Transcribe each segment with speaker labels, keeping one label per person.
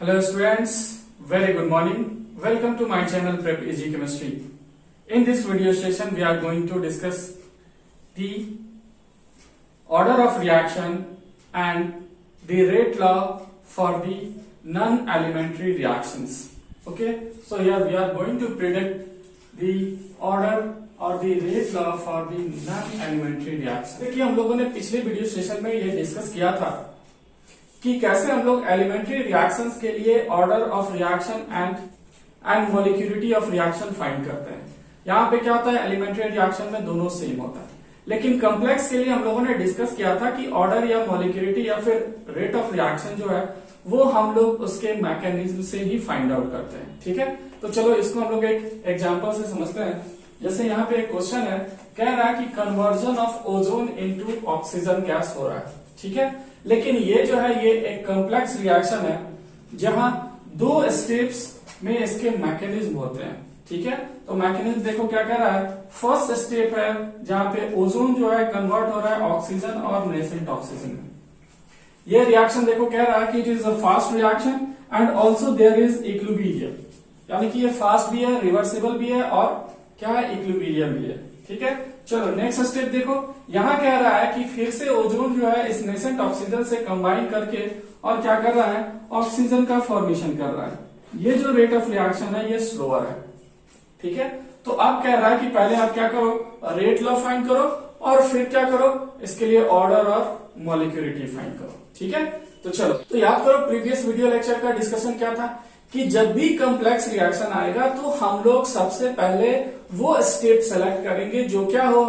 Speaker 1: Hello students, very good morning. Welcome to my channel Prep Easy Chemistry. In this video session we are going to discuss the order of reaction and the rate law for the non-elementary reactions. Okay, so here we are going to predict the order और the rate law for the non elementary reaction. देखिए हम लोगों ने पिछले video session में ये discuss किया था कि कैसे हम लोग एलिमेंट्री रिएक्शंस के लिए order of reaction and molecularity of reaction find करते हैं। यहाँ पे क्या होता है, एलिमेंट्री रिएक्शन में दोनों सेम होता है, लेकिन कॉम्प्लेक्स के लिए हम लोगों ने डिस्कस किया था कि ऑर्डर या मोलिक्यूलिटी या फिर रेट ऑफ रिएक्शन जो है वो हम लोग उसके मैकेनिज्म से ही फाइंड आउट करते हैं। ठीक है, तो चलो इसको हम लोग एक एग्जाम्पल से समझते हैं। जैसे यहाँ पे एक क्वेश्चन है, कह रहा है कि conversion of ozone into oxygen gas हो रहा है। ठीक है, लेकिन ये जो है ये एक कॉम्प्लेक्स रिएक्शन है जहां दो स्टेप्स में इसके मैकेनिज्म होते हैं। ठीक है, तो मैकेनिज्म देखो क्या कह रहा है। फर्स्ट स्टेप है जहां पे ओजोन जो है कन्वर्ट हो रहा है ऑक्सीजन और नेसेंट ऑक्सीजन में। ये रिएक्शन देखो कह रहा है कि it is a fast reaction and also there is equilibrium, यानी कि ये फास्ट भी है, रिवर्सिबल भी है और क्या है, इक्विलिब्रियम भी है। ठीक है, चलो नेक्स्ट स्टेप देखो। यहाँ कह रहा है कि फिर से ओजोन जो है इस नेसेंट ऑक्सीजन से कंबाइन करके और क्या कर रहा है, ऑक्सीजन का फॉर्मेशन कर रहा है। ये जो रेट ऑफ रिएक्शन है ये स्लोअर है। ठीक है, तो अब कह रहा है कि पहले आप क्या करो, रेट लॉ फाइंड करो और फिर क्या करो, इसके लिए ऑर्डर और मॉलिक्यूलिटी फाइंड करो। ठीक है, तो चलो तो याद करो प्रीवियस वीडियो लेक्चर का डिस्कशन क्या था कि जब भी कॉम्प्लेक्स रिएक्शन आएगा तो हम लोग सबसे पहले वो स्टेप सेलेक्ट करेंगे जो क्या हो,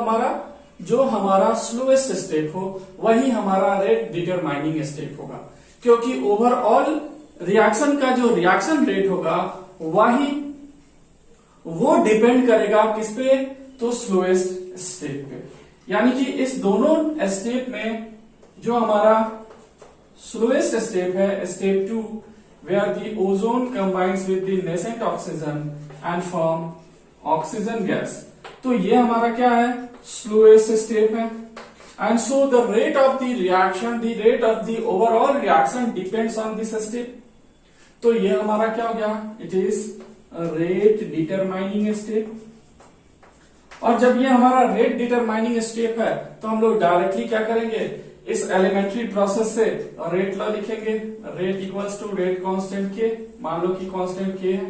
Speaker 1: हमारा स्लोएस्ट स्टेप हो, वही हमारा रेट डिटरमाइनिंग स्टेप होगा, क्योंकि ओवरऑल रिएक्शन का जो रिएक्शन रेट होगा वो डिपेंड करेगा किस पे, तो स्लोएस्ट स्टेप पे। यानी कि इस दोनों स्टेप में जो हमारा स्लोएस्ट स्टेप है, step 2, where the ozone combines with the nascent oxygen and form oxygen gas, तो ये हमारा क्या है, slowest step है। And so the rate of the reaction, the rate of the overall reaction depends on this step। तो ये हमारा क्या हो गया, it is a rate determining step। और जब ये हमारा rate determining step है तो हम लोग डायरेक्टली क्या करेंगे, इस एलिमेंट्री प्रोसेस से रेट लॉ लिखेंगे। Rate equals to rate constant K, मान लो कि कांस्टेंट के है,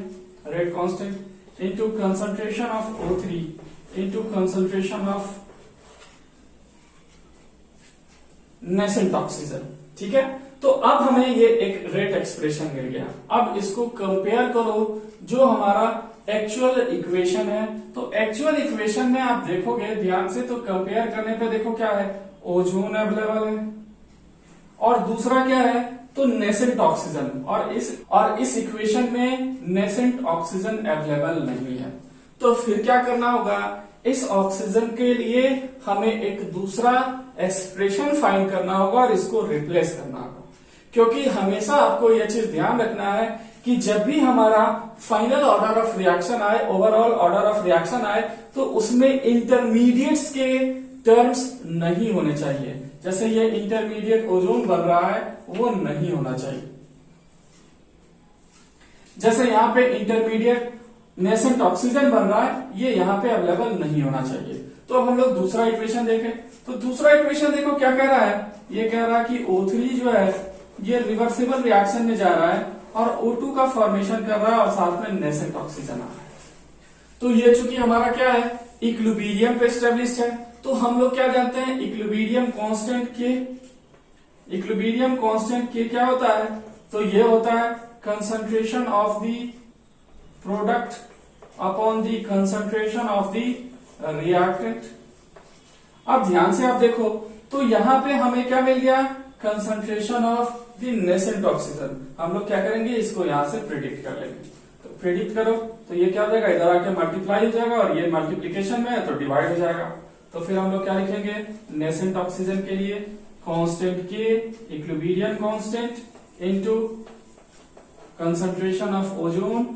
Speaker 1: rate constant into concentration of O3 into concentration of nascent oxygen. ठीक है, तो अब हमें ये एक रेट एक्सप्रेशन मिल गया। अब इसको कंपेयर करो जो हमारा एक्चुअल इक्वेशन है। तो एक्चुअल इक्वेशन में आप देखोगे ध्यान से, तो कंपेयर करने पे देखो क्या है, ओजोन अवेलेबल है और दूसरा क्या है, तो नेसेंट ऑक्सीजन, और इस इक्वेशन में नेसेंट ऑक्सीजन अवेलेबल नहीं है। तो फिर क्या करना होगा, इस ऑक्सीजन के लिए हमें एक दूसरा एक्सप्रेशन फाइंड करना होगा और इसको रिप्लेस करना होगा, क्योंकि हमेशा आपको यह चीज ध्यान रखना है कि जब भी हमारा फाइनल ऑर्डर ऑफ रिएक्शन आए, ओवरऑल ऑर्डर ऑफ रिएक्शन आए, तो उसमें इंटरमीडिएट्स के टर्म्स नहीं होने चाहिए। जैसे ये इंटरमीडिएट ओजोन बन रहा है वो नहीं होना चाहिए, जैसे यहाँ पे इंटरमीडिएट नेसेंट ऑक्सीजन बन रहा है ये यहाँ पे अवेलेबल नहीं होना चाहिए। तो अब हम लोग दूसरा इक्वेशन देखें, तो दूसरा इक्वेशन देखो क्या कह रहा है, ये कह रहा है कि O3 जो है ये रिवर्सिबल रिएक्शन में जा रहा है और O2 का फॉर्मेशन कर रहा है और साथ में नेसेंट ऑक्सीजन आ रहा है। तो ये चूंकि हमारा क्या है, इक्विलिब्रियम पे एस्टेब्लिश्ड है, तो हम लोग क्या जानते हैं, इक्विलिब्रियम कांस्टेंट के क्या होता है, तो ये होता है concentration of the product upon the concentration of the reactant. अब ध्यान से आप देखो तो यहां पे हमें क्या मिल गया, concentration of the nascent oxygen. हम लोग क्या करेंगे, इसको यहां से प्रिडिक्ट कर लेंगे। तो प्रिडिक्ट करो तो ये क्या हो जाएगा, इधर आके मल्टीप्लाई हो जाएगा और ये मल्टीप्लीकेशन में है तो डिवाइड हो जाएगा। तो फिर हम लोग क्या लिखेंगे, नेसेंट ऑक्सीजन के लिए कांस्टेंट के, equilibrium constant into concentration of ozone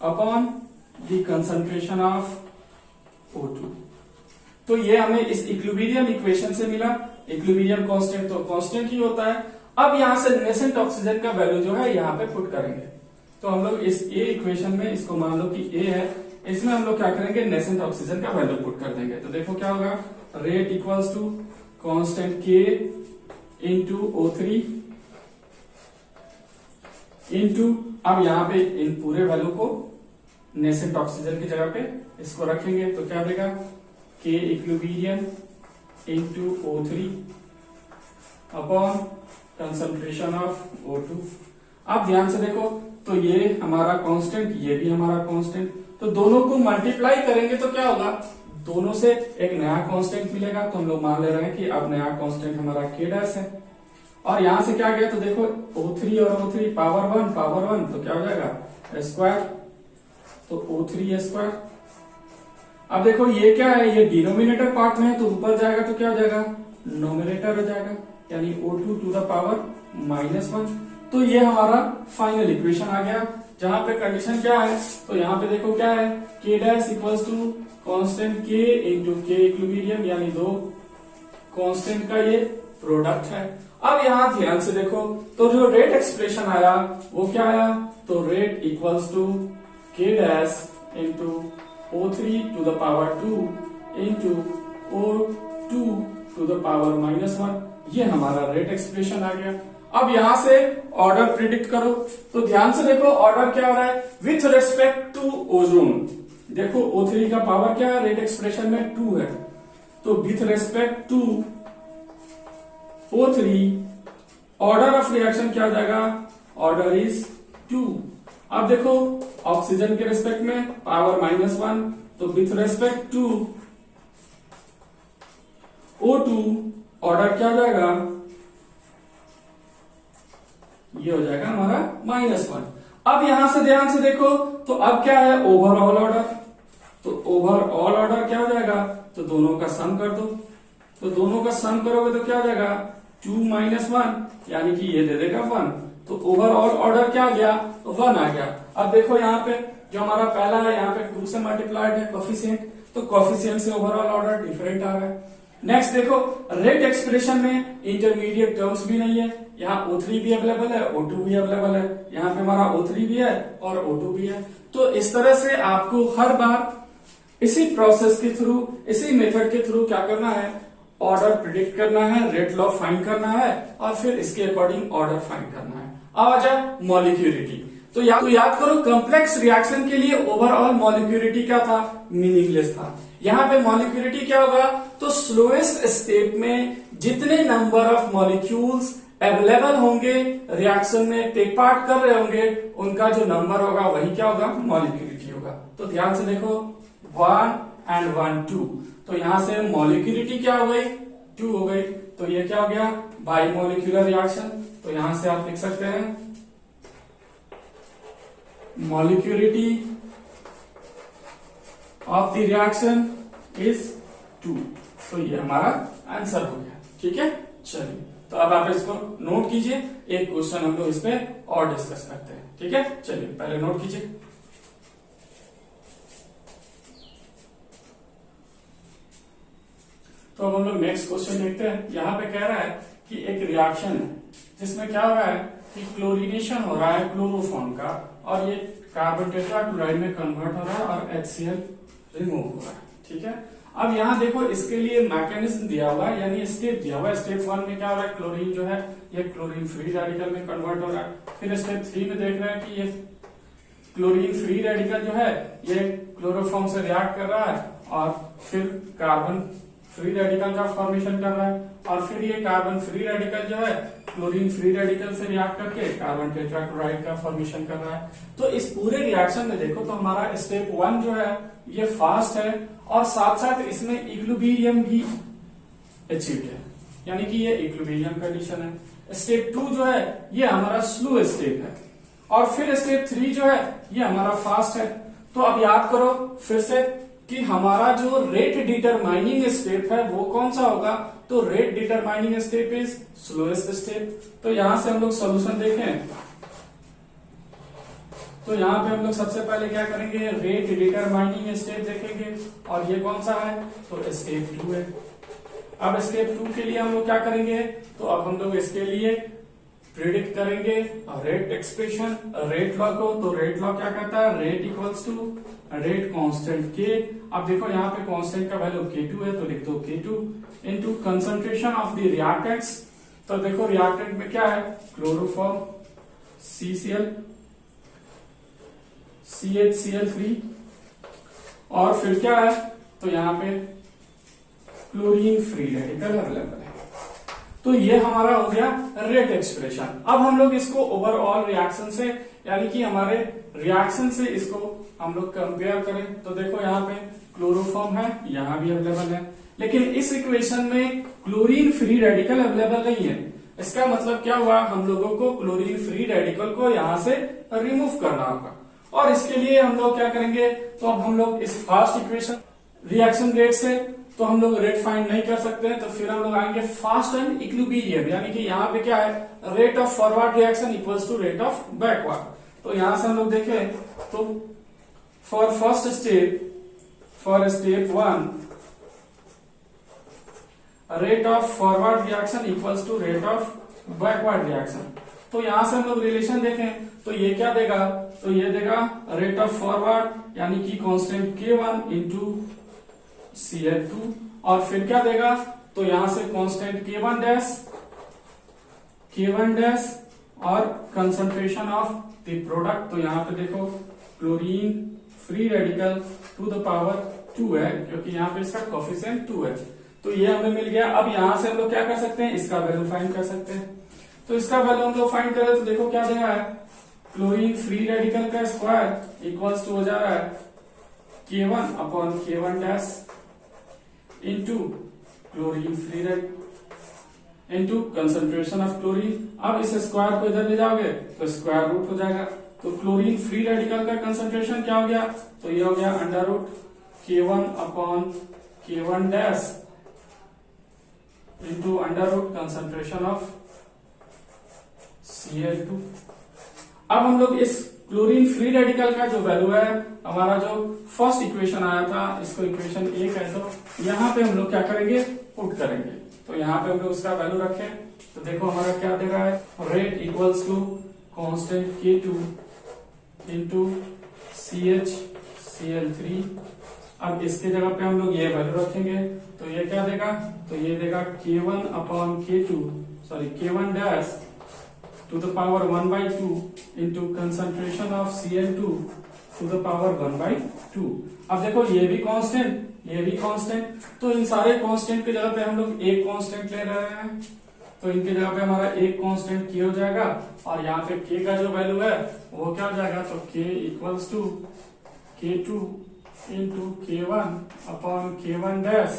Speaker 1: upon the concentration of O2। तो ये हमें इस इक्विलिब्रियम इक्वेशन से मिला। इक्विलिब्रियम कांस्टेंट तो कांस्टेंट ही होता है अब यहाँ से नेसेंट ऑक्सीजन का वैल्यू जो है यहाँ पे पुट करेंगे। तो हम लोग इस ए इक्वेशन में इसको मान लो कि ए है, इसमें हम लोग क्या करेंगे, नेसेंट ऑक्सीजन का वैल्यू पुट कर देंगे। तो देखो क्या होगा, रेट इक्वल्स टू कांस्टेंट के इंटू O3 इंटू, अब यहाँ पे इन पूरे वैल्यू को नेसेंट ऑक्सीजन की जगह पे इसको रखेंगे तो क्या देगा, के equilibrium into O3 upon concentration of O2। अब ध्यान से देखो, तो ये हमारा कांस्टेंट, ये भी हमारा कांस्टेंट, तो दोनों को मल्टीप्लाई करेंगे तो क्या होगा, दोनों से एक नया कांस्टेंट मिलेगा। तो हम लोग मान ले रहे हैं कि अब नया कांस्टेंट हमारा K डैश है। और यहां से क्या गया, तो देखो O3 और O3 पावर वन तो क्या हो जाएगा स्क्वायर, तो O3 स्क्वायर। अब देखो ये क्या है, ये डिनोमिनेटर पार्ट में है तो ऊपर जाएगा तो क्या हो जाएगा, नोमिनेटर हो जाएगा, यानी O2 टू द पावर -1। तो ये हमारा फाइनल इक्वेशन आ गया, जहां पे कंडीशन क्या है, तो यहाँ पे देखो क्या है, K dash equals to constant K into K equilibrium, यानी दो कांस्टेंट का ये प्रोडक्ट है। अब यहाँ ध्यान से देखो, तो जो रेट एक्सप्रेशन आया वो क्या आया, तो rate equals to K dash into O3 to the power 2 into O2 to the power -1, ये हमारा रेट एक्सप्रेशन आ गया। अब यहां से ऑर्डर प्रिडिक्ट करो, तो ध्यान से देखो ऑर्डर क्या हो रहा है, विथ रेस्पेक्ट टू ओजोन। देखो O3 का पावर क्या है, रेट एक्सप्रेशन में 2 है, तो with respect to O3 order of reaction क्या हो जाएगा, ऑर्डर इज 2। अब देखो ऑक्सीजन के रेस्पेक्ट में पावर -1, तो with respect to O2 order क्या हो जाएगा, ये हो जाएगा हमारा -1। अब यहां से ध्यान से देखो, तो अब क्या है, ओवरऑल ऑर्डर, तो ओवरऑल ऑर्डर क्या हो जाएगा, तो दोनों का सम कर दो, तो दोनों का सम करोगे तो क्या हो जाएगा 2 - 1, यानी कि ये दे देगा 1। तो ओवरऑल ऑर्डर क्या आ गया, 1 आ गया। अब देखो यहाँ पे जो हमारा पहला है, यहाँ पे 2 से मल्टीप्लाइड है कोफिशिएंट, तो कोफिशिएंट से ओवरऑल ऑर्डर डिफरेंट आ रहा है। नेक्स्ट देखो, रेट एक्सप्रेशन में इंटरमीडिएट टर्म्स भी नहीं है, यहाँ O3 भी अवेलेबल है, O2 भी अवेलेबल है, यहाँ पे हमारा O3 भी है और O2 भी है। तो इस तरह से आपको हर बार इसी प्रोसेस के थ्रू, इसी मेथड के थ्रू क्या करना है, ऑर्डर प्रिडिक्ट करना है, रेट लॉ फाइंड करना है और फिर इसके अकॉर्डिंग ऑर्डर फाइंड करना है। अब आ जाए मॉलिक्यूलिटी, तो याद करो कॉम्प्लेक्स रिएक्शन के लिए ओवरऑल मॉलिक्यूलिटी क्या था, मीनिंगलेस था। यहाँ पे मॉलिक्यूलिटी क्या होगा, तो स्लोएस्ट स्टेप में जितने नंबर ऑफ मॉलिक्यूल्स अवेलेबल होंगे, रिएक्शन में टेक पार्ट कर रहे होंगे, उनका जो नंबर होगा वही क्या होगा, मॉलिक्यूलिटी होगा। तो ध्यान से देखो 1 and 1 2, तो यहां से मॉलिक्यूलिटी क्या हो गई, 2 हो गई, तो ये क्या हो गया, बाई मॉलिक्यूलर रिएक्शन। तो यहां से आप लिख सकते हैं मॉलिक्यूलिटी ऑफ द रिएक्शन इज 2। तो ये हमारा आंसर हो गया, ठीक है। चलिए, तो अब आप इसको नोट कीजिए, एक क्वेश्चन हम लोग इस पे और डिस्कस करते हैं, ठीक है। चलिए पहले नोट कीजिए। तो अब हम लोग नेक्स्ट क्वेश्चन देखते हैं। यहाँ पे कह रहा है कि एक रिएक्शन है जिसमें क्या हो रहा है कि क्लोरीनेशन हो रहा है क्लोरोफॉर्म का, और ये कार्बन टेट्राक्लोराइड में कन्वर्ट हो रहा है और HCl रिमूव हो रहा है, ठीक है। अब यहाँ देखो इसके लिए मैकेनिज्म दिया हुआ है, यानी स्टेप दिया हुआ है। स्टेप 1 में क्या हो रहा है, क्लोरीन जो है ये क्लोरीन फ्री रेडिकल में कन्वर्ट हो रहा है। फिर स्टेप 3 में देख रहे हैं कि ये क्लोरीन फ्री रेडिकल जो है ये क्लोरोफॉर्म से रिएक्ट कर रहा है और फिर कार्बन फ्री रेडिकल का फॉर्मेशन कर रहा है, और फिर ये कार्बन फ्री रेडिकल जो है क्लोरीन फ्री रेडिकल से रिएक्ट करके कार्बन टेट्राक्लोराइड का फॉर्मेशन कर रहा है। तो इस पूरे रिएक्शन में देखो तो हमारा स्टेप 1 जो है ये फास्ट है और साथ साथ इसमें इक्विलिब्रियम भी अचीव है, यानी कि ये इक्विलिब्रियम कंडीशन है। स्टेप 2 जो है ये हमारा स्लो स्टेप है, और फिर स्टेप 3 जो है ये हमारा फास्ट है। तो अब याद करो फिर से कि हमारा जो रेट डिटरमाइनिंग स्टेप है वो कौन सा होगा, तो rate determining step is slowest step. तो यहां से हम लोग सॉल्यूशन देखें तो यहाँ पे हम लोग सबसे पहले क्या करेंगे, रेट डिटरमाइनिंग स्टेप देखेंगे, और ये कौन सा है, तो स्टेप 2 है। अब स्टेप 2 के लिए हम लोग क्या करेंगे, तो अब हम लोग इसके लिए प्रिडिक्ट करेंगे रेट एक्सप्रेशन, रेट लॉ को, तो रेट लॉ क्या कहता है, rate equals to rate constant K. अब देखो यहाँ पे कांस्टेंट का वैल्यू K2 है, तो लिख दो K2 into concentration of the reactants. तो देखो रिएक्टेंट में क्या है, क्लोरोफॉर्म CCl CHCl3 और फिर क्या है, तो यहाँ पे क्लोरीन फ्री रेडिकल अवेलेबल है। तो ये हमारा हो गया रेट एक्सप्रेशन। अब हम लोग इसको ओवरऑल रिएक्शन से, यानी कि हमारे रिएक्शन से इसको हम लोग कंपेयर करें, तो देखो यहाँ पे क्लोरोफॉर्म है, यहाँ भी अवेलेबल है, लेकिन इस इक्वेशन में क्लोरीन फ्री रेडिकल अवेलेबल नहीं है। इसका मतलब क्या हुआ, हम लोगों को क्लोरीन फ्री रेडिकल को यहाँ से रिमूव करना होगा, और इसके लिए हम लोग क्या करेंगे, तो अब हम लोग इस फर्स्ट इक्वेशन रिएक्शन रेट से तो हम लोग रेट फाइंड नहीं कर सकते हैं, तो फिर हम लोग आएंगे फास्ट एंड इक्विलिब्रियम, यानी कि यहाँ पे क्या है, rate of forward reaction equals to rate of backward. तो यहां से हम लोग देखें तो for first step, for step 1 rate of forward reaction equals to rate of backward reaction. तो यहां से हम लोग रिलेशन देखें तो ये क्या देगा, तो ये देगा रेट ऑफ फॉरवर्ड यानी कि कांस्टेंट K1 इंटू Cl2, और फिर क्या देगा, तो यहां से कांस्टेंट K1 डैश और कंसंट्रेशन ऑफ द प्रोडक्ट। तो यहां पे देखो chlorine free radical to the power 2 है, क्योंकि यहाँ पे इसका कोफिशिएंट 2 है, तो ये हमें मिल गया। अब यहां से हम लोग क्या कर सकते हैं, इसका वैल्यू फाइंड कर सकते हैं। तो इसका वैल्यू हम लोग फाइंड करें तो देखो क्या देगा है, क्लोरीन फ्री रेडिकल का स्क्वायर इक्वल्स टू हो जा रहा है K1 upon K1 dash into chlorine free radical into concentration of chlorine. अब इस स्क्वायर को इधर ले जाओगे तो स्क्वायर रूट हो जाएगा, तो क्लोरीन फ्री रेडिकल का कंसंट्रेशन क्या हो गया, तो ये हो गया under root K1 upon K1 dash into under root concentration of Cl2। अब हम लोग इस क्लोरीन फ्री रेडिकल का जो वैल्यू है, हमारा जो फर्स्ट इक्वेशन आया था, इसको इक्वेशन 1 है, तो यहाँ पे हम लोग क्या करेंगे, पुट करेंगे। तो यहाँ पे हम लोग उसका वैल्यू रखें तो देखो हमारा क्या दे रहा है, rate equals to constant K2 into CHCl3। अब इसके जगह पे हम लोग ये वैल्यू रखेंगे तो ये क्या देगा, तो ये देगा K1 upon K1 dash to the power 1/2 into concentration of Cl2 to the power 1/2। अब देखो ये भी कांस्टेंट, ये भी कांस्टेंट, तो इन सारे कांस्टेंट की जगह पे हम लोग एक कांस्टेंट ले रहे हैं, तो इनकी जगह पे हमारा एक कांस्टेंट K हो जाएगा, और यहाँ पे K का जो वैल्यू है वो क्या हो जाएगा, तो K equals to K2 into K1 upon K1 dash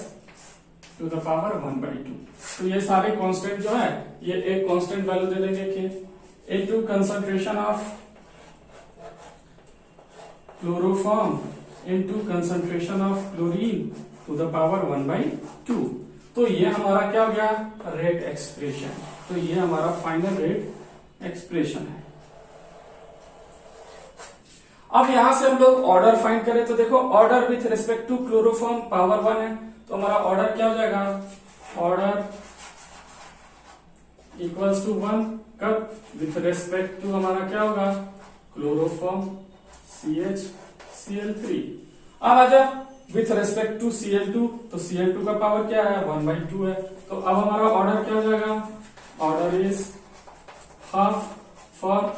Speaker 1: to the power 1/2। तो ये सारे कांस्टेंट जो है ये एक कांस्टेंट वैल्यू दे देंगे K into concentration of chloroform into concentration of chlorine to the power 1/2। तो ये हमारा क्या हो गया, रेट एक्सप्रेशन। तो ये हमारा फाइनल रेट एक्सप्रेशन है। अब यहां से हम लोग ऑर्डर फाइंड करें तो देखो order with respect to chloroform power 1 है, तो हमारा ऑर्डर क्या हो जाएगा, ऑर्डर इक्वल्स टू 1 कब, विथ रिस्पेक्ट टू हमारा क्या होगा, क्लोरोफॉर्म CHCl3। अब आजा विथ रेस्पेक्ट टू Cl2, तो Cl2 का पावर क्या है, 1/2 है, तो अब हमारा ऑर्डर क्या हो जाएगा, ऑर्डर इज हाफ फॉर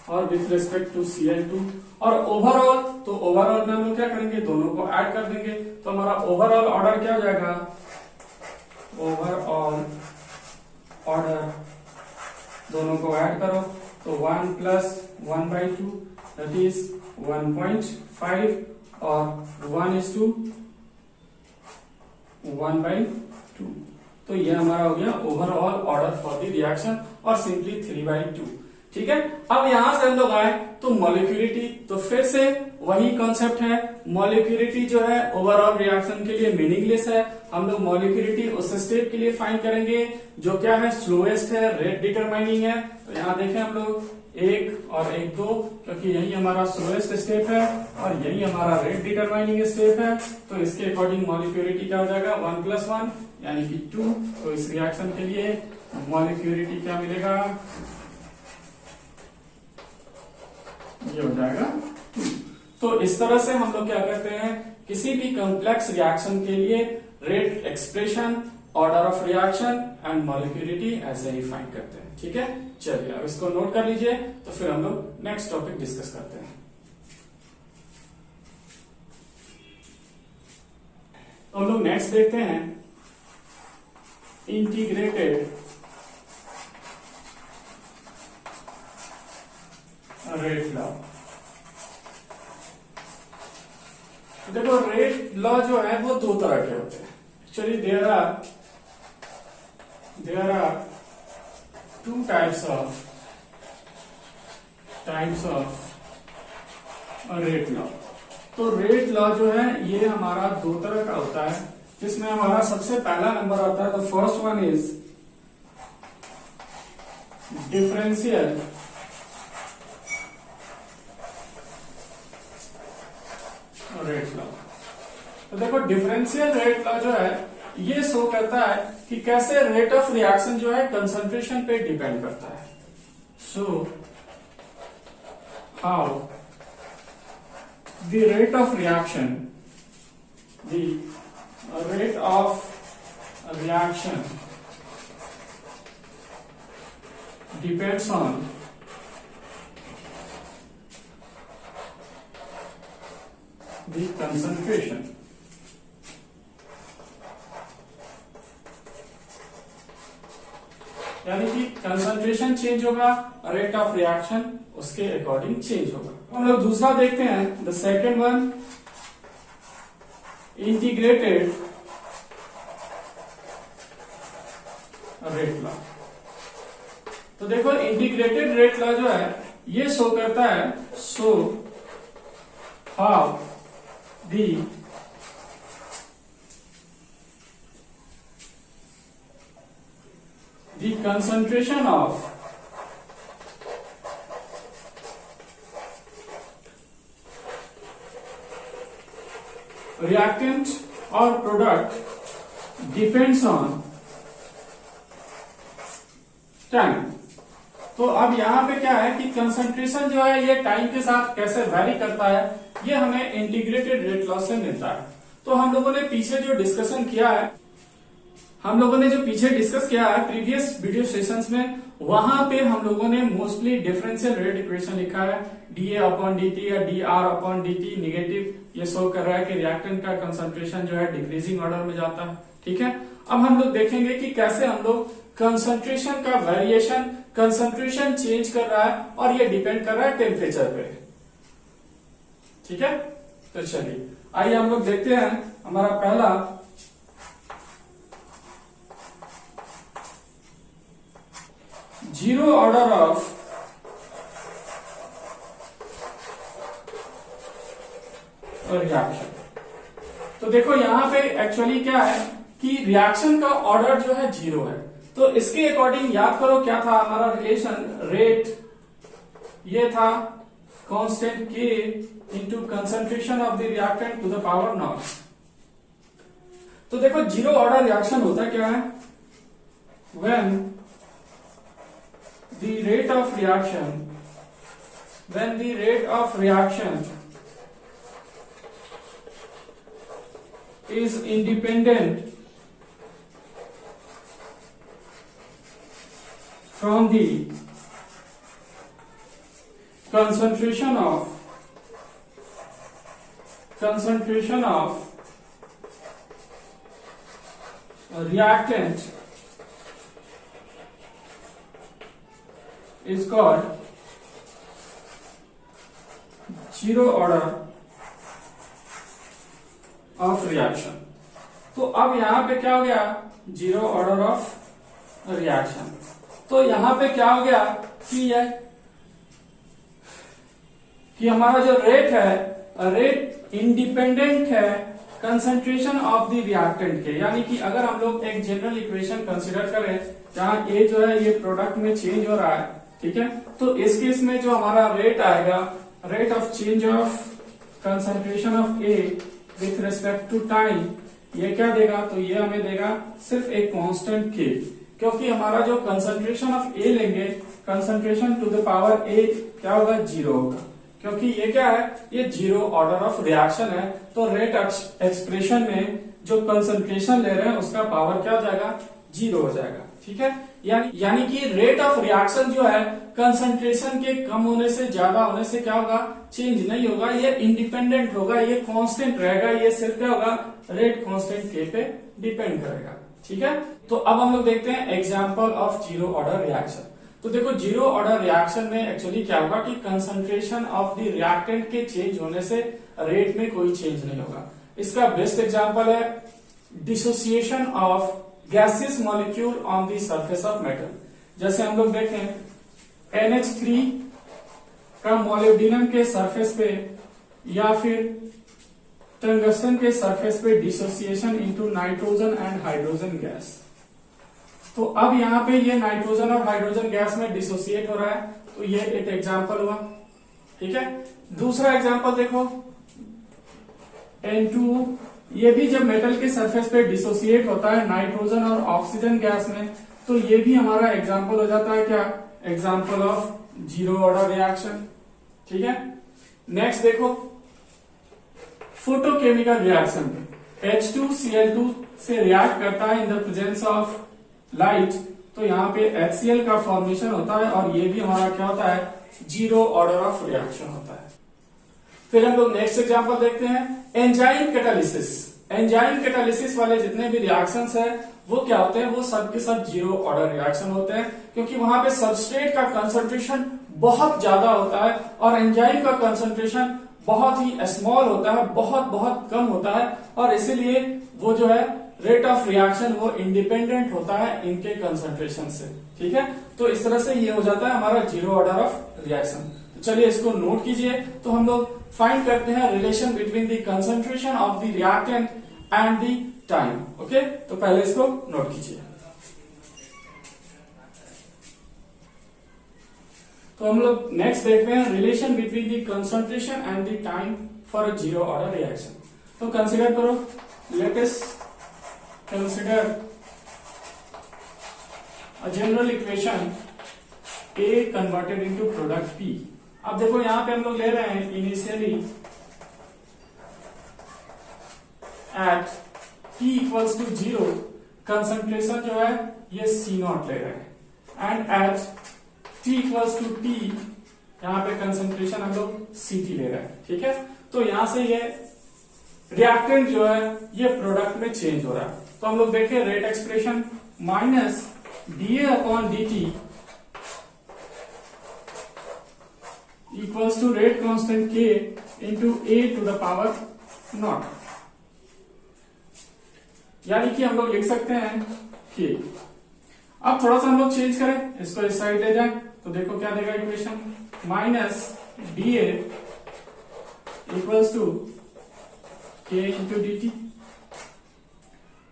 Speaker 1: और विथ रेस्पेक्ट टू Cl2, और ओवरऑल, तो ओवरऑल में हम लोग क्या करेंगे, दोनों को ऐड कर देंगे, तो हमारा ओवरऑल ऑर्डर क्या हो जाएगा, ओवरऑल ऑर्डर दोनों को ऐड करो तो 1 प्लस 1/2 दैट इज 1.5 और 1:1/2। तो ये हमारा हो गया overall order for the reaction, और सिंपली 3/2। ठीक है, अब यहां से हम लोग आए तो मॉलिक्यूलिटी, तो फिर से वही कॉन्सेप्ट है, मॉलिक्यूलिटी जो है ओवरऑल रिएक्शन के लिए मीनिंगलेस है। हम लोग मॉलिक्यूलिटी उस स्टेप के लिए फाइंड करेंगे जो क्या है, स्लोएस्ट है, रेट डिटरमाइनिंग है। तो यहाँ देखें हम लोग 1 और 1 2, क्योंकि यही हमारा स्लोएस्ट स्टेप है और यही हमारा रेट डिटरमाइनिंग स्टेप है, तो इसके अकॉर्डिंग मॉलिक्यूलिटी क्या हो जाएगा, 1 + 1 यानी कि 2। तो इस रिएक्शन के लिए मॉलिक्यूलिटी क्या मिलेगा, ये हो जाएगा 2। तो इस तरह से हम लोग क्या करते हैं, किसी भी कॉम्प्लेक्स रिएक्शन के लिए rate expression, order of reaction and molecularity ऐसे ही फाइंड करते हैं। ठीक है, चलिए अब इसको नोट कर लीजिए, तो फिर हम लोग नेक्स्ट टॉपिक डिस्कस करते हैं। तो हम लोग नेक्स्ट देखते हैं इंटीग्रेटेड रेट लॉ। देखो रेट लॉ जो है वो दो तरह के होते हैं। Actually there are two types of rate law. तो रेट लॉ जो है ये हमारा दो तरह का होता है, जिसमें हमारा सबसे पहला नंबर आता है, the first one is differential rate law. तो देखो डिफरेंशियल रेट लॉ जो है ये शो करता है कि कैसे रेट ऑफ रिएक्शन जो है कंसंट्रेशन पे डिपेंड करता है। So how the rate of reaction depends on the concentration। यानी कि कंसंट्रेशन चेंज होगा, रेट ऑफ रिएक्शन उसके अकॉर्डिंग चेंज होगा। हम लोग दूसरा देखते हैं, the second one integrated rate law. तो देखो इंटीग्रेटेड रेट लॉ जो है ये शो करता है, so how the concentration of reactant or product depends on time. तो अब यहां पे क्या है कि कंसंट्रेशन जो है ये टाइम के साथ कैसे वैरी करता है, ये हमें इंटीग्रेटेड रेट लॉ से मिलता है। तो हम लोगों ने पीछे जो डिस्कशन किया है, प्रीवियस वीडियो सेशंस में, वहां पे हम लोगों ने मोस्टली डिफरेंशियल रेट इक्वेशन लिखा है, dA/dt या dR/dt नेगेटिव। ये शो कर रहा है कि रिएक्टेंट का कंसंट्रेशन जो है डिक्रीजिंग ऑर्डर में जाता है। ठीक है, अब हम लोग देखेंगे कि कैसे हम लोग कंसंट्रेशन का वेरिएशन, कंसंट्रेशन चेंज कर रहा है और ये डिपेंड कर रहा है टेम्परेचर पे। ठीक है, तो चलिए आइए हम लोग देखते हैं। हमारा पहला जीरो ऑर्डर ऑफ रिएक्शन। तो देखो यहां पे एक्चुअली क्या है कि रिएक्शन का ऑर्डर जो है जीरो है। तो इसके अकॉर्डिंग याद करो क्या था हमारा रिलेशन, रेट ये था constant K into concentration of the reactant to the power naught. तो देखो जीरो ऑर्डर रिएक्शन होता क्या है, when the rate of reaction is independent from the concentration of a reactant is called zero order of reaction। तो अब यहां पे क्या हो गया, जीरो ऑर्डर ऑफ रिएक्शन। तो यहां पे क्या हो गया कि हमारा जो रेट है, रेट इंडिपेंडेंट है कंसंट्रेशन ऑफ द रिएक्टेंट के। यानी कि अगर हम लोग एक जनरल इक्वेशन कंसीडर करें जहां ए जो है ये प्रोडक्ट में चेंज हो रहा है, ठीक है, तो इस केस में जो हमारा रेट आएगा, rate of change of concentration of A with respect to time ये क्या देगा, तो ये हमें देगा सिर्फ एक कांस्टेंट के, क्योंकि हमारा जो कंसंट्रेशन ऑफ ए लेंगे, कंसंट्रेशन टू द पावर ए क्या होगा, 0 होगा, क्योंकि ये क्या है, ये 0 ऑर्डर ऑफ रिएक्शन है। तो रेट एक्सप्रेशन में जो कंसंट्रेशन ले रहे हैं उसका पावर क्या हो जाएगा, 0 हो जाएगा। ठीक है, यानी कि रेट ऑफ रिएक्शन जो है कंसंट्रेशन के कम होने से ज्यादा होने से क्या होगा, चेंज नहीं होगा, ये इंडिपेंडेंट होगा, ये कांस्टेंट रहेगा, ये सिर्फ क्या होगा, रेट कांस्टेंट के पे डिपेंड करेगा। ठीक है, तो अब हम लोग देखते हैं example of zero order reaction. तो देखो जीरो ऑर्डर रिएक्शन में एक्चुअली क्या होगा कि कंसंट्रेशन ऑफ द रिएक्टेंट के चेंज होने से रेट में कोई चेंज नहीं होगा। इसका बेस्ट एग्जांपल है dissociation of gaseous molecule on the surface of metal. जैसे हम लोग देखें NH3 का मोलिब्डेनम के सरफेस पे या फिर टंगस्टन के सरफेस पे dissociation into nitrogen and hydrogen gas. तो अब यहाँ पे ये नाइट्रोजन और हाइड्रोजन गैस में डिसोसिएट हो रहा है, तो ये एक एग्जांपल हुआ। ठीक है, दूसरा एग्जांपल देखो N2, ये भी जब मेटल के सरफेस पे डिसोसिएट होता है नाइट्रोजन और ऑक्सीजन गैस में, तो ये भी हमारा एग्जांपल हो जाता है क्या, example of zero order reaction. ठीक है, नेक्स्ट देखो फोटोकेमिकल रिएक्शन में H2Cl2 से रिएक्ट करता है in the presence of light, तो यहाँ पे HCl का फॉर्मेशन होता है और ये भी हमारा क्या होता है, जीरो ऑर्डर ऑफ रिएक्शन होता है। फिर हम लोग नेक्स्ट एग्जांपल देखते हैं एंजाइम कैटालिसिस। एंजाइम कैटालिसिस वाले जितने भी रिएक्शंस है वो क्या होते हैं, वो सब के सब जीरो ऑर्डर रिएक्शन होते हैं, क्योंकि वहां पे सबस्ट्रेट का कंसंट्रेशन बहुत ज्यादा होता है और एंजाइम का कंसंट्रेशन बहुत ही स्मॉल होता है, बहुत बहुत कम होता है, और इसीलिए वो जो है रेट ऑफ रिएक्शन वो इंडिपेंडेंट होता है इनके कंसंट्रेशन से। ठीक है, तो इस तरह से ये हो जाता है हमारा जीरो ऑर्डर ऑफ रिएक्शन। तो चलिए इसको नोट कीजिए। तो हम लोग फाइंड करते हैं relation between the concentration of the reactant and the time. Okay, तो पहले इसको नोट कीजिए। तो हम लोग नेक्स्ट देखते हैं relation between the concentration and the time for a zero order reaction. तो कंसिडर करो, let us consider a general equation A converted into product P। अब देखो यहां पे हम लोग ले रहे हैं initially at T equals to 0 concentration जो है ये C0 ले रहे हैं, and at T equals to T यहाँ पे कंसंट्रेशन हम लोग Ct ले रहे हैं। ठीक है, तो यहां से ये रिएक्टेंट जो है ये प्रोडक्ट में चेंज हो रहा है। तो हम लोग देखें rate expression minus dA upon dt equals to rate constant K into A to the power naught, यानी कि हम लोग लिख सकते हैं K। अब थोड़ा सा हम लोग चेंज करें, इसको इस साइड ले जाएं, तो देखो क्या देगा equation, minus dA equals to K into dt।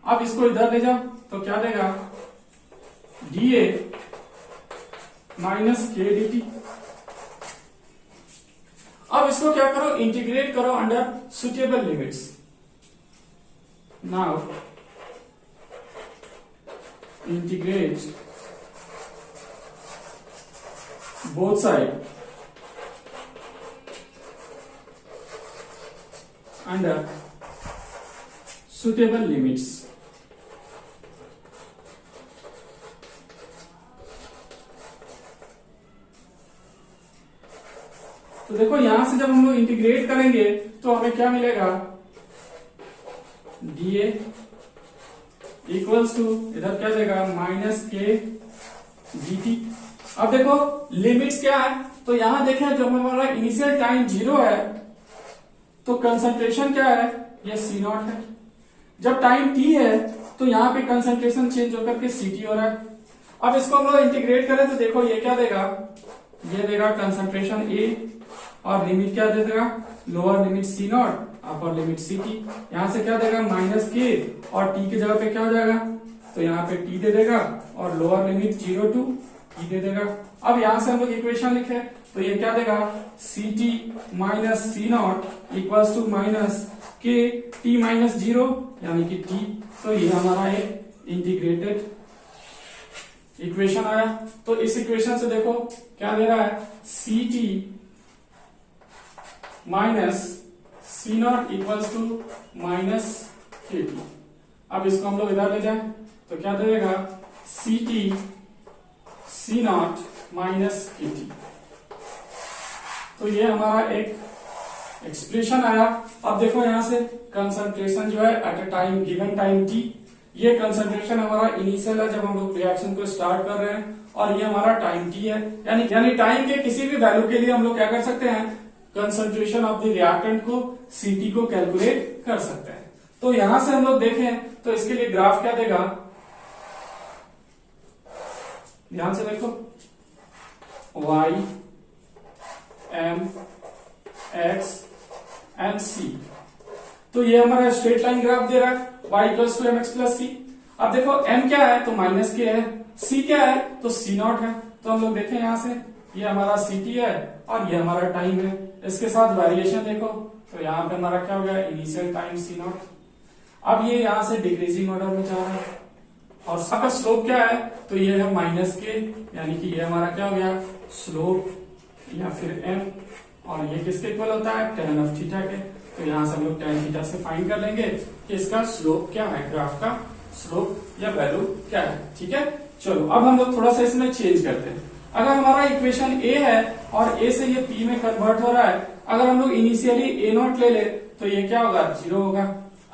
Speaker 1: अब इसको इधर ले जाओ तो क्या देगा, dA माइनस K dt। अब इसको क्या करो, इंटीग्रेट करो under suitable limits. Now integrate both side under suitable limits. तो देखो यहां से जब हम लोग इंटीग्रेट करेंगे तो हमें क्या मिलेगा, dA इक्वल्स टू इधर क्या देगा, माइनस K dt। अब देखो लिमिट्स क्या है, तो यहां देखें जब हमारा इनिशियल टाइम 0 है तो कंसंट्रेशन क्या है, ये C0 है। जब टाइम t है तो यहाँ पे कंसंट्रेशन चेंज होकर के Ct हो रहा है। अब इसको हम लोग इंटीग्रेट करें तो देखो ये क्या देगा, ये देगा कंसंट्रेशन A और लिमिट क्या दे देगा, lower limit C0 upper limit Ct। यहां से क्या देगा, माइनस K और T की जगह पे क्या हो जाएगा, तो यहाँ पे T दे देगा और लोअर लिमिट 0 टू T दे देगा। अब यहां से हम लोग इक्वेशन लिखे तो ये क्या देगा, Ct minus C0 equals to minus K T minus 0 यानी कि टी। तो ये हमारा एक इंटीग्रेटेड इक्वेशन आया। तो इस इक्वेशन से देखो क्या दे रहा है, C T minus C naught equals to minus K T. अब इसको हम लोग इधर ले जाएं तो क्या देगा, C T C naught minus K T. तो ये हमारा एक एक्सप्रेशन आया। अब देखो यहां से कंसंट्रेशन जो है at a time given time T, ये कंसंट्रेशन हमारा इनिशियल है जब हम लोग रिएक्शन को स्टार्ट कर रहे हैं, और ये हमारा टाइम टी है। यानी टाइम के किसी भी वैल्यू के लिए हम लोग क्या कर सकते हैं, कंसंट्रेशन ऑफ द रिएक्टेंट को सीटी को कैलकुलेट कर सकते हैं। तो यहां से हम लोग देखें तो इसके लिए ग्राफ क्या देगा, ध्यान से देखो, y m x and c। तो ये हमारा स्ट्रेट लाइन ग्राफ दे रहा है, y equals to mx plus c। अब देखो m क्या है तो माइनस के है, c क्या है तो c नॉट है। तो हम लोग देखें यहां से, ये हमारा ct है और ये हमारा टाइम है। इसके साथ वेरिएशन देखो तो यहाँ पे हमारा क्या हो गया, इनिशियल टाइम c नॉट। अब ये यहां से डिक्रीजिंग ऑर्डर में जा रहा है, और सबका स्लोप क्या है तो ये है माइनस के, यानी कि ये हमारा क्या हो गया, स्लोप या फिर m। और ये किसके इक्वल होता है, tan ऑफ थीटा के। तो यहां से हम लोग tan थीटा से फाइंड कर लेंगे कि इसका स्लोप क्या है, ग्राफ का स्लोप या वैल्यू क्या है। ठीक है, चलो अब हम लोग थोड़ा सा इसमें चेंज करते हैं। अगर हमारा इक्वेशन a है और a से ये p में कन्वर्ट हो रहा है, अगर हम लोग इनिशियली a नॉट ले ले तो ये क्या होगा, 0 होगा।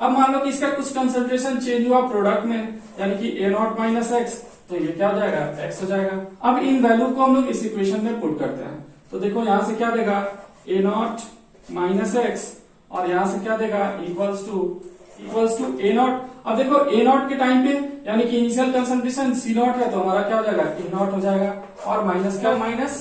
Speaker 1: अब मान लो कि इसका कुछ कंसंट्रेशन चेंज हुआ प्रोडक्ट में, यानी कि a नॉट माइनस एक्स, तो ये क्या हो जाएगा, x हो जाएगा। अब इन वैल्यू को हम लोग इस इक्वेशन में पुट करते हैं। तो देखो यहां से क्या देगा, a नॉट माइनस एक्स, और यहां से क्या देगा, इक्वल्स टू a नॉट। अब देखो a नॉट के टाइम पे यानी कि इनिशियल कंसंट्रेशन c नॉट है, तो हमारा क्या हो जाएगा, a नॉट हो जाएगा, और माइनस क्या, minus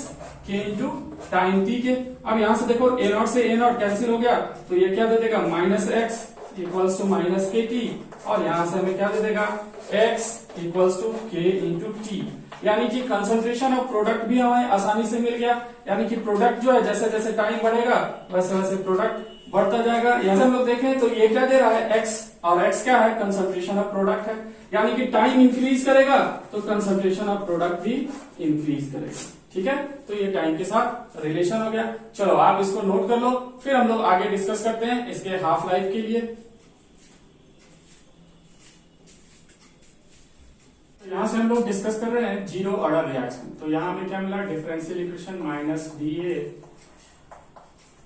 Speaker 1: k into time t के। अब यहां से देखो a नॉट से a नॉट कैंसिल हो गया, तो ये क्या दे देगा, minus X equals to minus K T, और यहां से हमें क्या दे देगा, x equals to k into T. यानी कि कंसंट्रेशन ऑफ प्रोडक्ट भी हमें आसानी से मिल गया। यानी कि प्रोडक्ट जो है जैसे जैसे टाइम बढ़ेगा वैसे वैसे प्रोडक्ट बढ़ता जाएगा। यहां से हम लोग देखें तो ये क्या दे रहा है, x, और x क्या है, कंसंट्रेशन ऑफ प्रोडक्ट है। यानी कि टाइम इंक्रीज करेगा तो कंसंट्रेशन ऑफ प्रोडक्ट भी इंक्रीज करेगा। ठीक है, तो ये टाइम के साथ रिलेशन हो गया। चलो आप इसको नोट कर लो, फिर हम लोग आगे डिस्कस करते हैं इसके हाफ लाइफ के लिए। यहां से हम लोग डिस्कस कर रहे हैं जीरो ऑर्डर रिएक्शन। तो यहां हमें क्या मिला, differential equation minus D A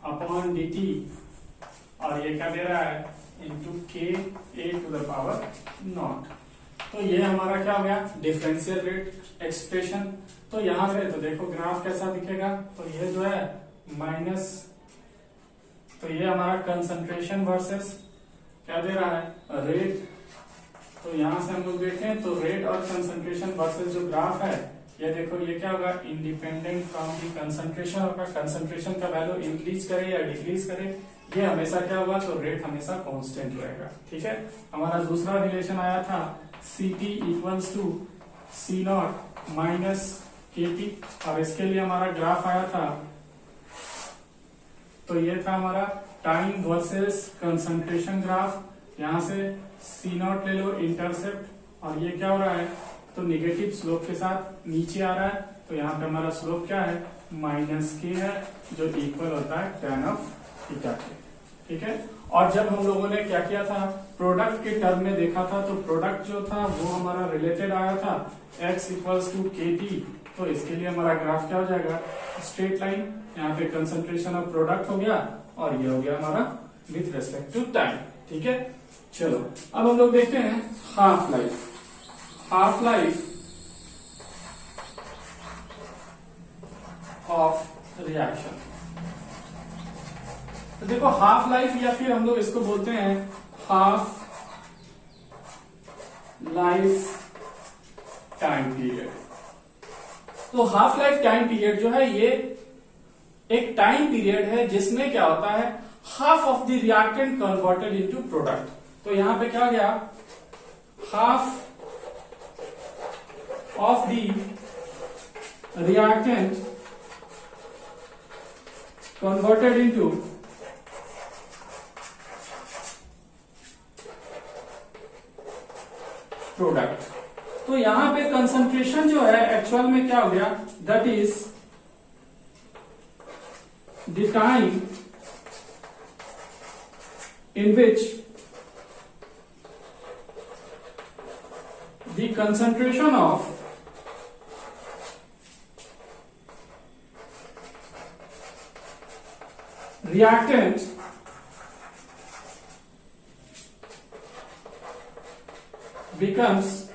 Speaker 1: upon D T, और ये क्या दे रहा है, इंटू के ए टू द पावर नॉट। तो ये हमारा क्या हो गया, डिफरेंशियल रेट एक्सप्रेशन। तो यहां से तो देखो ग्राफ कैसा दिखेगा, तो ये जो है माइनस, तो ये हमारा कंसंट्रेशन वर्सेस क्या दे रहा है, रेट। तो यहां से हम लोग देखें तो रेट और कंसंट्रेशन वर्सेस जो ग्राफ है, ये देखो ये क्या होगा, इंडिपेंडेंट फ्रॉम दी कंसंट्रेशन होगा। कंसंट्रेशन का वैल्यू इंक्रीज करे या डिक्रीज करे, ये हमेशा क्या होगा, तो रेट हमेशा कांस्टेंट रहेगा। ठीक है, हमारा दूसरा रिलेशन आया था C T equals to C naught minus K T, और इसके लिए हमारा ग्राफ आया था, तो ये था हमारा टाइम वर्सेस कंसंट्रेशन ग्राफ। यहां से सी नॉट ले लो इंटरसेप्ट, और ये क्या हो रहा है, तो निगेटिव स्लोप के साथ नीचे आ रहा है। तो यहाँ पे हमारा स्लोप क्या है, माइनस के है, जो इक्वल होता है tan ऑफ थीटा के। ठीक है, और जब हम लोगों ने क्या किया था, प्रोडक्ट के टर्म में देखा था, तो प्रोडक्ट जो था वो हमारा रिलेटेड आया था x इक्वल्स टू के टी। तो इसके लिए हमारा ग्राफ क्या हो जाएगा, स्ट्रेट लाइन। यहाँ पे कंसंट्रेशन ऑफ प्रोडक्ट हो गया, और ये हो गया हमारा विथ रेस्पेक्ट टू टाइम। ठीक है, चलो अब हम लोग देखते हैं half life. Half life of reaction. तो देखो हाफ लाइफ, या फिर हम लोग इसको बोलते हैं हाफ लाइफ टाइम पीरियड। तो हाफ लाइफ टाइम पीरियड जो है, ये एक टाइम पीरियड है जिसमें क्या होता है, half of the reactant converted into product. तो यहां पे क्या गया, half of the reactant converted into product. तो यहां पे कंसंट्रेशन जो है एक्चुअल में क्या हो गया, that is the time in which the concentration of reactant becomes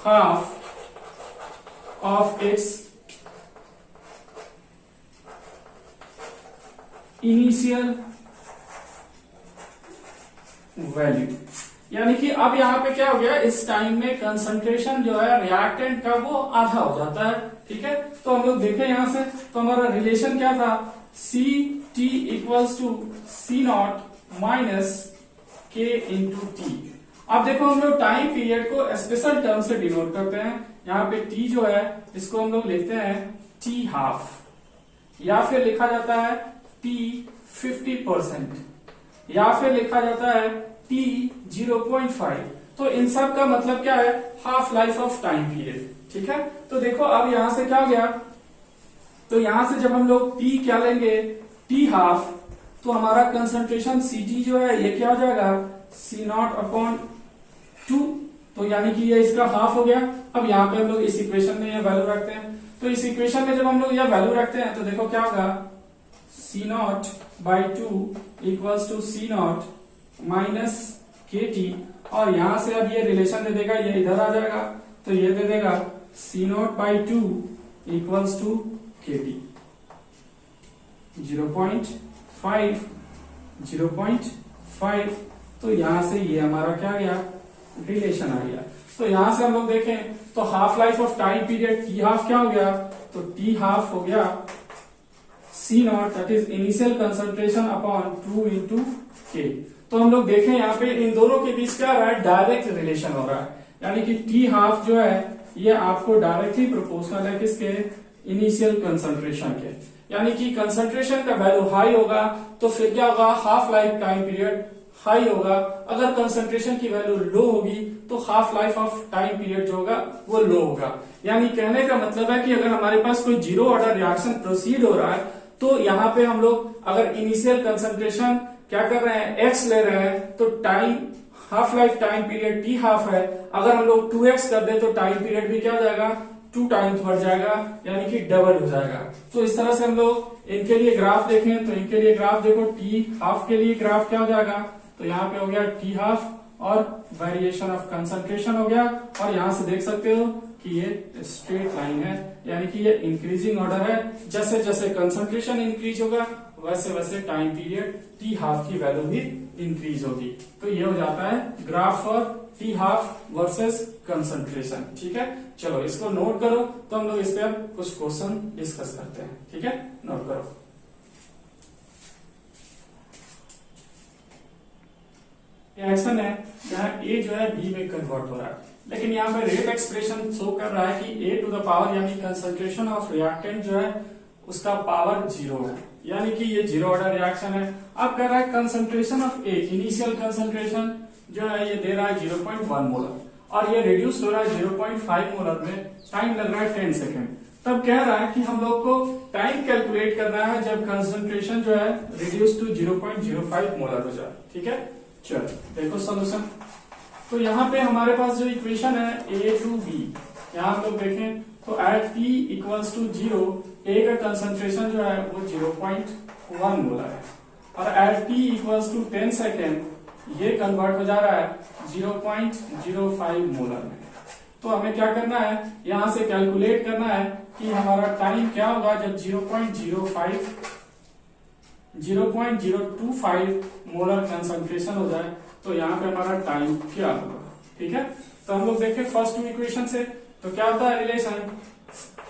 Speaker 1: half of its initial value। यानी कि अब यहां पे क्या हो गया, इस टाइम में कंसंट्रेशन जो है रिएक्टेंट का वो आधा हो जाता है। ठीक है, तो हम लोग देखें यहां से, तो हमारा रिलेशन क्या था, C T equals to C naught minus K into T. अब देखो हम लोग टाइम पीरियड को स्पेशल टर्म से डिनोट करते हैं। यहाँ पे टी जो है इसको हम लोग लिखते हैं टी हाफ, या फिर लिखा जाता है टी 50%, या फिर लिखा जाता है टी 0.5। तो इन सब का मतलब क्या है, half life of time period. ठीक है, तो देखो अब यहां से क्या गया, तो यहां से जब हम लोग टी क्या लेंगे, टी हाफ, तो हमारा कंसंट्रेशन सी टी जो है ये क्या हो जाएगा, सी नॉट अपॉन 2। तो यानी कि ये इसका हाफ हो गया। अब यहाँ पे हम लोग इस इक्वेशन में ये वैल्यू रखते हैं, तो इस इक्वेशन में जब हम लोग ये वैल्यू रखते हैं तो देखो क्या होगा, C naught by 2 equals to C naught minus K T, और यहां से अब ये रिलेशन दे देगा, ये इधर आ जाएगा, तो ये दे देगा सी नॉट बाई 2 इक्वल्स टू के टी 0.5 0.5। तो यहां से ये हमारा क्या गया, रिलेशन आ गया। तो यहां से हम लोग देखें तो half life of time period T half क्या हो गया, तो टी हाफ हो गया C naught that is initial concentration upon 2 into K. तो हम लोग देखें यहाँ पे इन दोनों के बीच क्या रहा है, डायरेक्ट रिलेशन हो रहा है, यानी कि टी हाफ जो है ये आपको डायरेक्टली प्रोपोर्शनल है किसके, इनिशियल कंसंट्रेशन के। यानी कि कंसंट्रेशन का वैल्यू हाई होगा तो फिर क्या होगा, half life time period high होगा। अगर कंसंट्रेशन की वैल्यू लो होगी तो half life of time period जो होगा वो लो होगा। यानी कहने का मतलब है कि अगर हमारे पास कोई जीरो ऑर्डर रिएक्शन प्रोसीड हो रहा है तो यहाँ पे हम लोग अगर इनिशियल कंसंट्रेशन क्या कर रहे हैं, एक्स ले रहे हैं, तो time half life time period T half है। अगर हम लोग 2x कर दे तो टाइम पीरियड भी क्या हो जाएगा, 2 टाइम्स बढ़ जाएगा, यानी कि डबल हो जाएगा। तो इस तरह से हम लोग इनके लिए ग्राफ देखें तो इनके लिए ग्राफ देखो, टी हाफ के लिए ग्राफ क्या हो जाएगा, तो यहाँ पे हो गया टी हाफ और वेरिएशन ऑफ कंसंट्रेशन हो गया, और यहां से देख सकते हो कि ये स्ट्रेट लाइन है, यानी कि ये इंक्रीजिंग ऑर्डर है। जैसे जैसे कंसंट्रेशन इंक्रीज होगा वैसे वैसे टाइम पीरियड टी हाफ की वैल्यू भी इंक्रीज होगी। तो ये हो जाता है graph for T half versus concentration. ठीक है, चलो इसको नोट करो, तो हम लोग इस पे अब कुछ क्वेश्चन डिस्कस करते हैं। ठीक है, नोट करो। एक्शन है जहां ए जो है बी में कन्वर्ट हो रहा है, लेकिन यहाँ पे रेट एक्सप्रेशन शो कर रहा है कि ए टू द पावर यानी कंसंट्रेशन ऑफ रिएक्टेंट जो है उसका पावर 0 है, यानी कि ये जीरो ऑर्डर रिएक्शन है। अब कह रहा है concentration of A, initial concentration जो है ये दे रहा है 0.1 मोलर, और ये रिड्यूस हो रहा है 0.5 मोलर में, टाइम लग रहा है 10 सेकेंड। तब कह रहा है कि हम लोग को टाइम कैलकुलेट करना है जब कंसंट्रेशन जो है रिड्यूस टू 0.05 मोलर हो जाए। ठीक है, चलो देखो सोल्यूशन। तो यहाँ पे हमारे पास जो इक्वेशन है ए टू बी, यहाँ हम लोग देखें तो at T equals to 0 A का कंसंट्रेशन जो है वो 0.1 मोलर है, और at T equals to 10 second ये कन्वर्ट हो जा रहा है 0.05 मोलर में। तो हमें क्या करना है, यहां से कैलकुलेट करना है कि हमारा टाइम क्या होगा जब 0.025 मोलर कंसंट्रेशन हो जाए, तो यहाँ पे हमारा टाइम क्या होगा। ठीक है, तो हम लोग देखें फर्स्ट टू इक्वेशन से, तो क्या होता है relation,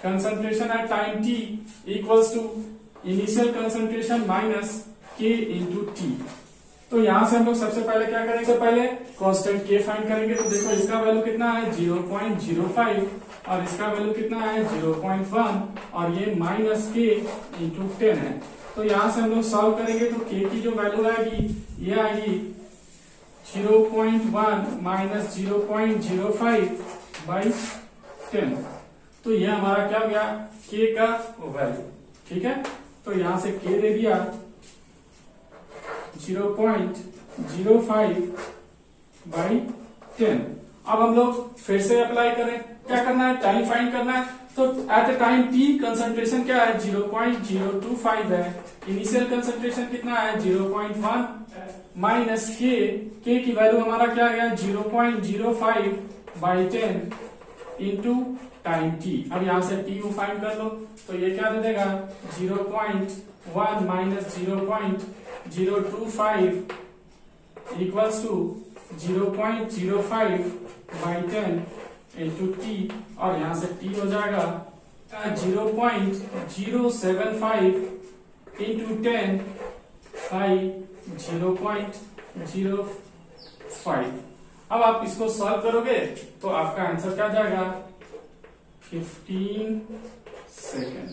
Speaker 1: concentration at time T equals to initial concentration minus K into T. तो यहां से हम लोग सबसे पहले क्या करेंगे, सबसे पहले कांस्टेंट के फाइंड करेंगे। तो देखो इसका वैल्यू कितना है 0.05 और इसका वैल्यू कितना है 0.1 और ये माइनस के इंटू 10 है। तो यहां से हम लोग सॉल्व करेंगे तो के की जो वैल्यू आएगी ये आएगी 0.1 माइनस 0.05 बाई 10। तो ये हमारा क्या हो गया, k का वैल्यू। ठीक है, तो यहां से k दे दिया 0.05 बाई 10। अब हम लोग फिर से अप्लाई करें, क्या करना है, टाइम फाइंड करना है। तो at a time t concentration क्या है, 0.025 है। इनिशियल कंसंट्रेशन कितना है, 0.1 माइनस k की वैल्यू हमारा क्या आ गया, 0.05 बाई 10 इंटू टाइम t। अब यहां से t को फाइंड कर लो, तो ये क्या दे देगा, 0.1 minus 0.025 equals to 0.05 by 10 into T, और यहां से t हो जाएगा 0.075 इंटू 10 बाई 0.05। अब आप इसको सॉल्व करोगे तो आपका आंसर क्या जाएगा, 15 सेकेंड।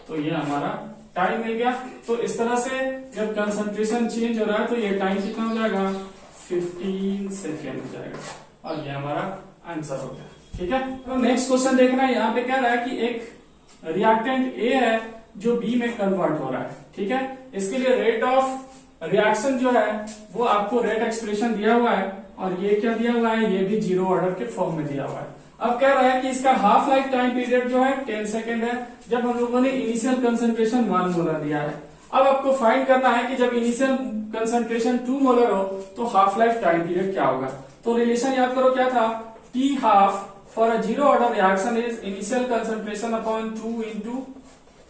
Speaker 1: तो ये हमारा टाइम मिल गया। तो इस तरह से जब कंसंट्रेशन चेंज हो रहा है तो ये टाइम कितना हो जाएगा, 15 सेकेंड हो जाएगा, और ये हमारा आंसर हो गया। ठीक है, तो नेक्स्ट क्वेश्चन देखना है। यहाँ पे कह रहा है कि एक रिएक्टेंट ए है जो बी में कन्वर्ट हो रहा है। ठीक है, इसके लिए रेट ऑफ रिएक्शन जो है वो आपको रेट एक्सप्रेशन दिया हुआ है, और ये क्या दिया हुआ है, ये भी जीरो ऑर्डर के फॉर्म में दिया हुआ है। अब कह रहा है कि इसका हाफ लाइफ टाइम पीरियड जो है 10 सेकेंड है, जब हम लोगों ने इनिशियल कंसंट्रेशन 1 मोलर दिया है। अब आपको फाइंड करना है कि जब इनिशियल कंसंट्रेशन 2 मोलर हो तो हाफ लाइफ टाइम पीरियड क्या होगा। तो रिलेशन याद करो क्या था, T half for a zero order reaction is initial concentration upon 2 into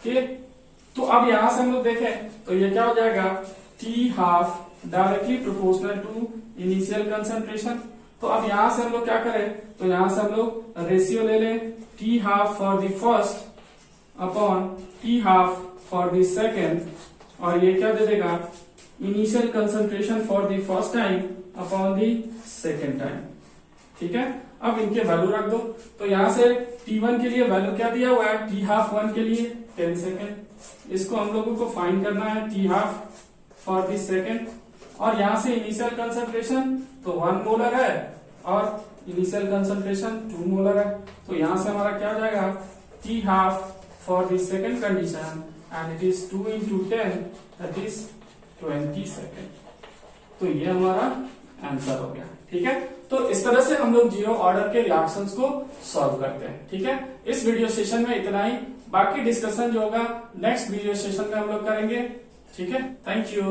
Speaker 1: K. तो अब यहां से हम लोग देखें तो ये क्या हो जाएगा, T half directly proportional to initial concentration. तो अब यहां से हम लोग क्या करें, तो यहां से हम लोग रेशियो ले लें, T half for the first upon T half for the second, और ये क्या दे देगा, initial concentration for the first time upon the second time. ठीक है, अब इनके वैल्यू रख दो। तो यहां से T1 के लिए वैल्यू क्या दिया हुआ है, टी हाफ 1 के लिए 10 सेकेंड। इसको हम लोगों को फाइंड करना है T half for the second, और यहां से इनिशियल कंसंट्रेशन तो 1 मोलर है और इनिशियल कंसंट्रेशन 2 मोलर है। तो यहां से हमारा क्या हो जाएगा, T half for the second condition and it is 2 into 10 that is 20 second. तो ये हमारा आंसर हो गया। ठीक है, तो इस तरह से हम लोग जीरो ऑर्डर के रिएक्शंस को सॉल्व करते हैं। ठीक है, इस वीडियो सेशन में इतना ही, बाकी डिस्कशन जो होगा नेक्स्ट वीडियो सेशन में हम लोग करेंगे। ठीक है, थैंक यू।